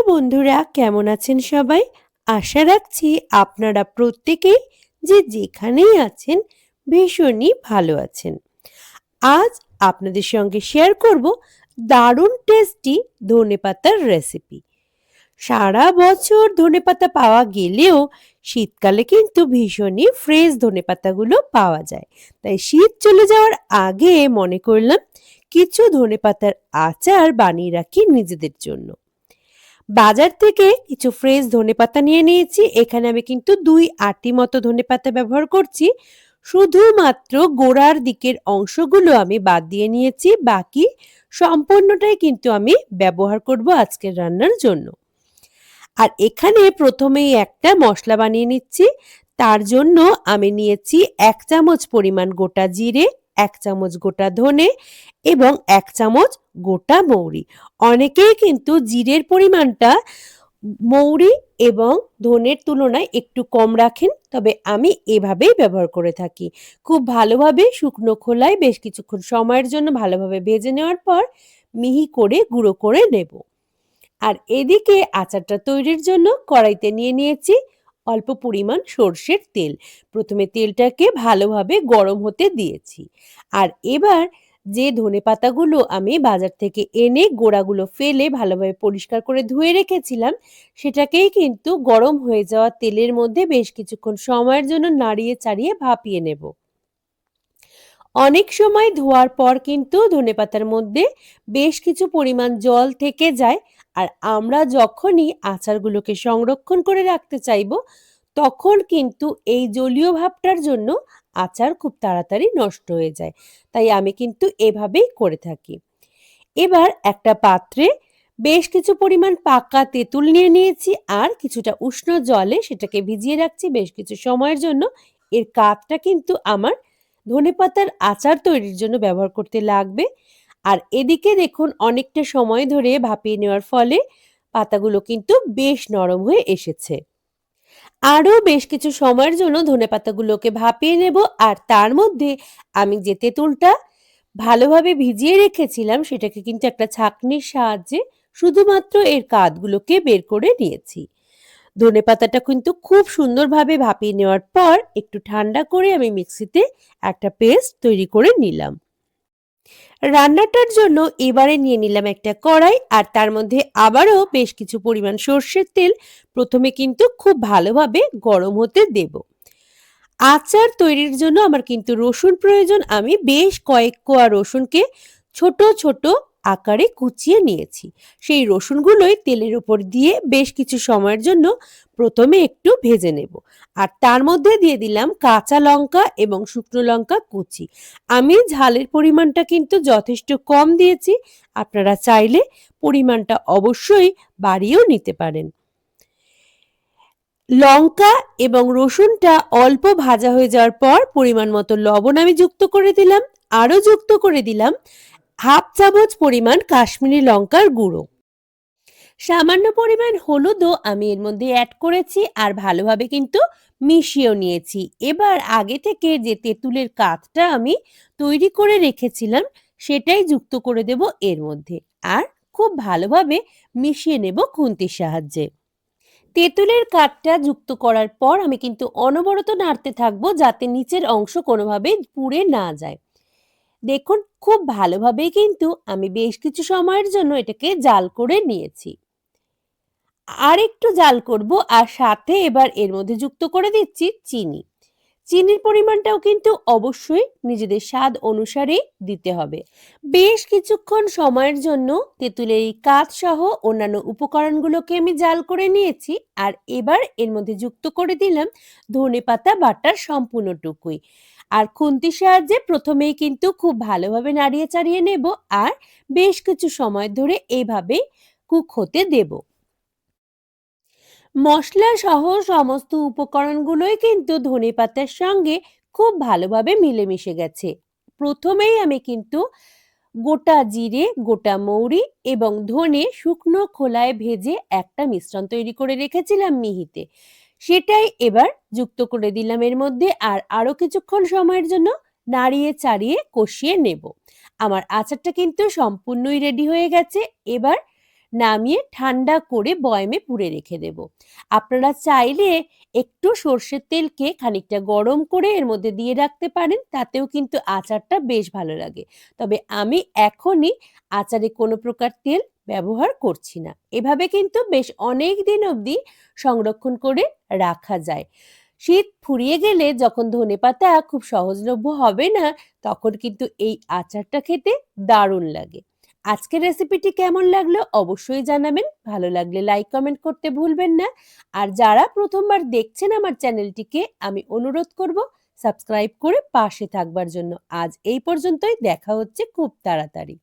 বন্ধুরা, কেমন আছেন সবাই? আশা রাখছি আপনারা প্রত্যেকেই যে যেখানেই আছেন ভীষণই ভালো আছেন। আজ আপনাদের সঙ্গে শেয়ার করব দারুণ টেস্টি ধনেপাতার রেসিপি। সারা বছর ধনেপাতা পাওয়া গেলেও শীতকালে কিন্তু ভীষণই ফ্রেশ ধনেপাতাগুলো পাওয়া যায়। তাই শীত চলে যাওয়ার আগে মনে করলাম কিছু ধনেপাতার আচার বানিয়ে রাখি নিজেদের জন্য। বাজার থেকে কিছু ফ্রেশ ধনেপাতা নিয়ে নিয়েছি। এখানে আমি কিন্তু ২ আঁটি মতো ধনেপাতা ব্যবহার করছি। শুধুমাত্র গোড়ার দিকের অংশগুলো আমি বাদ দিয়ে নিয়েছি। বাকি সম্পূর্ণটাই কিন্তু আমি ব্যবহার করব আজকের রান্নার জন্য। আর এখানে প্রথমেই একটা মসলা বানিয়ে নিচ্ছি। তার জন্য আমি নিয়েছি ১ চামচ পরিমাণ গোটা জিরে, ১ চামচ গোটা ধনে এবং ১ চামচ গোটা মৌরি। অনেকেই কিন্তু জিরের পরিমাণটা মৌরি এবং ধনের তুলনায় একটু কম রাখেন, তবে আমি এভাবেই ব্যবহার করে থাকি। খুব ভালোভাবে শুকনো খোলায় বেশ কিছুক্ষণ সময়ের জন্য ভালোভাবে ভেজে নেওয়ার পর মিহি করে গুঁড়ো করে নেব। আর এদিকে আচারটা তৈরির জন্য কড়াইতে নিয়ে নিয়েছি অল্প পরিমাণ সর্ষের তেল। প্রথমে তেলটাকে ভালোভাবে গরম হতে দিয়েছি। আর এবার যে ধনেপাতাগুলো আমি বাজার থেকে এনে গোড়াগুলো ফেলে ভালোভাবে পরিষ্কার করে ধুয়ে রেখেছিলাম, সেটাকেই কিন্তু গরম হয়ে যাওয়া তেলের মধ্যে বেশ কিছুক্ষণ সময়ের জন্য নাড়িয়ে চাড়িয়ে ভাপিয়ে নেব। অনেক সময় ধোয়ার পর কিন্তু ধনেপাতার মধ্যে বেশ কিছু পরিমাণ জল থেকে যায়। আর আমরা যখনই আচারগুলোকে সংরক্ষণ করে রাখতে চাইব, তখন কিন্তু এই জলীয় ভাবটার জন্য আচার খুব তাড়াতাড়ি নষ্ট হয়ে যায়। তাই আমি কিন্তু এভাবেই করে থাকি। এবার একটা পাত্রে বেশ কিছু পরিমাণ পাকা তেঁতুল নিয়ে নিয়েছি আর কিছুটা উষ্ণ জলে সেটাকে ভিজিয়ে রাখছি বেশ কিছু সময়ের জন্য। এর কাতটা কিন্তু আমার ধনেপাতার আচার তৈরির জন্য ব্যবহার করতে লাগবে। আর এদিকে দেখুন অনেকটা সময় ধরে ভাপিয়ে নেওয়ার ফলে পাতাগুলো কিন্তু বেশ নরম হয়ে এসেছে। আরও বেশ কিছু সময়ের জন্য ধনেপাতাগুলোকে ভাপিয়ে নেব। আর তার মধ্যে আমি যে তেঁতুলটা ভালোভাবে ভিজিয়ে রেখেছিলাম সেটাকে কিন্তু একটা ছাঁকনির সাহায্যে শুধুমাত্র এর কাতগুলোকে বের করে নিয়েছি। ধনেপাতাটা কিন্তু খুব সুন্দরভাবে ভাপিয়ে নেওয়ার পর একটু ঠান্ডা করে আমি মিক্সিতে একটা পেস্ট তৈরি করে নিলাম। রান্নাটার জন্য এবারে নিয়ে নিলাম একটা কড়াই আর তার মধ্যে আবারও বেশ কিছু পরিমাণ সর্ষের তেল প্রথমে কিন্তু খুব ভালোভাবে গরম হতে দেব। আচার তৈরির জন্য আমার কিন্তু রসুন প্রয়োজন। আমি বেশ কয়েক কোয়া রসুনকে ছোট ছোট আকারে কুচিয়ে নিয়েছি। সেই রসুনগুলোই তেলের উপর দিয়ে বেশ কিছু সময়ের জন্য প্রথমে একটু ভেজে নেব। আর তার মধ্যে দিয়ে দিলাম কাঁচা লঙ্কা এবং শুকনো লঙ্কা কুচি। আমি ঝালের পরিমাণটা কিন্তু যথেষ্ট কম দিয়েছি। আপনারা চাইলে পরিমাণটা অবশ্যই বাড়িয়েও নিতে পারেন। লঙ্কা এবং রসুনটা অল্প ভাজা হয়ে যাওয়ার পর পরিমাণ মতো লবণ আমি যুক্ত করে দিলাম। আরও যুক্ত করে দিলাম হাফ চামচ পরিমাণ কাশ্মীরি লঙ্কার গুঁড়ো। সামান্য পরিমাণ হলুদও আমি এর মধ্যে অ্যাড করেছি আর ভালোভাবে কিন্তু মিশিয়েও নিয়েছি। এবার আগে থেকে যে তেঁতুলের কাতটা আমি তৈরি করে রেখেছিলাম সেটাই যুক্ত করে দেব এর মধ্যে। আর খুব ভালোভাবে মিশিয়ে নেব খুন্তির সাহায্যে। তেঁতুলের কাঠটা যুক্ত করার পর আমি কিন্তু অনবরত নাড়তে থাকবো যাতে নিচের অংশ কোনোভাবেই পুড়ে না যায়। দেখুন খুব ভালোভাবেই কিন্তু আমি বেশ কিছু সময়ের জন্য এটাকে জাল করে নিয়েছি। আর একটু জাল করব আর সাথে এবার এর মধ্যে যুক্ত করে দিচ্ছি চিনি। চিনির পরিমাণটাও কিন্তু অবশ্যই নিজেদের স্বাদ অনুসারেই দিতে হবে। বেশ কিছুক্ষণ সময়ের জন্য তেঁতুলের এই কাঠ সহ অন্যান্য উপকরণগুলোকে আমি জাল করে নিয়েছি। আর এবার এর মধ্যে যুক্ত করে দিলাম ধনেপাতা বাটার সম্পূর্ণটুকুই। আর খুন্তির সাহায্যে প্রথমেই কিন্তু খুব ভালোভাবে নাড়িয়ে চাড়িয়ে নেব আর বেশ কিছু সময় ধরে এইভাবেই কুক হতে দেব। মশলা সহ সমস্ত উপকরণগুলোই কিন্তু ধনেপাতার সঙ্গে খুব ভালোভাবে মিলেমিশে গেছে। প্রথমেই আমি কিন্তু গোটা জিরে, গোটা মৌরি এবং ধনে শুকনো খোলায় ভেজে একটা মিশ্রণ তৈরি করে রেখেছিলাম মিহিতে। সেটাই এবার যুক্ত করে দিলাম এর মধ্যে আর আরও কিছুক্ষণ সময়ের জন্য নাড়িয়ে চাড়িয়ে কষিয়ে নেব। আমার আচারটা কিন্তু সম্পূর্ণই রেডি হয়ে গেছে। এবার নামিয়ে ঠান্ডা করে বয়ামে পুরে রেখে দেব। আপনারা চাইলে একটু সর্ষের তেলকে খানিকটা গরম করে এর মধ্যে দিয়ে রাখতে পারেন, তাতেও কিন্তু আচারটা বেশ ভালো লাগে। তবে আমি এখনই আচারে কোনো প্রকার তেল ব্যবহার করছি না। এভাবে কিন্তু বেশ অনেক দিন অবধি সংরক্ষণ করে রাখা যায়। শীত ফুরিয়ে গেলে যখন ধনেপাতা খুব সহজলভ্য হবে না, তখন কিন্তু এই আচারটা খেতে দারুণ লাগে। আজকের রেসিপিটি কেমন লাগলো অবশ্যই জানাবেন। ভালো লাগলে লাইক কমেন্ট করতে ভুলবেন না। আর যারা প্রথমবার দেখছেন আমার চ্যানেলটিকে আমি অনুরোধ করব সাবস্ক্রাইব করে পাশে থাকবার জন্য। আজ এই পর্যন্তই, দেখা হচ্ছে খুব তাড়াতাড়ি।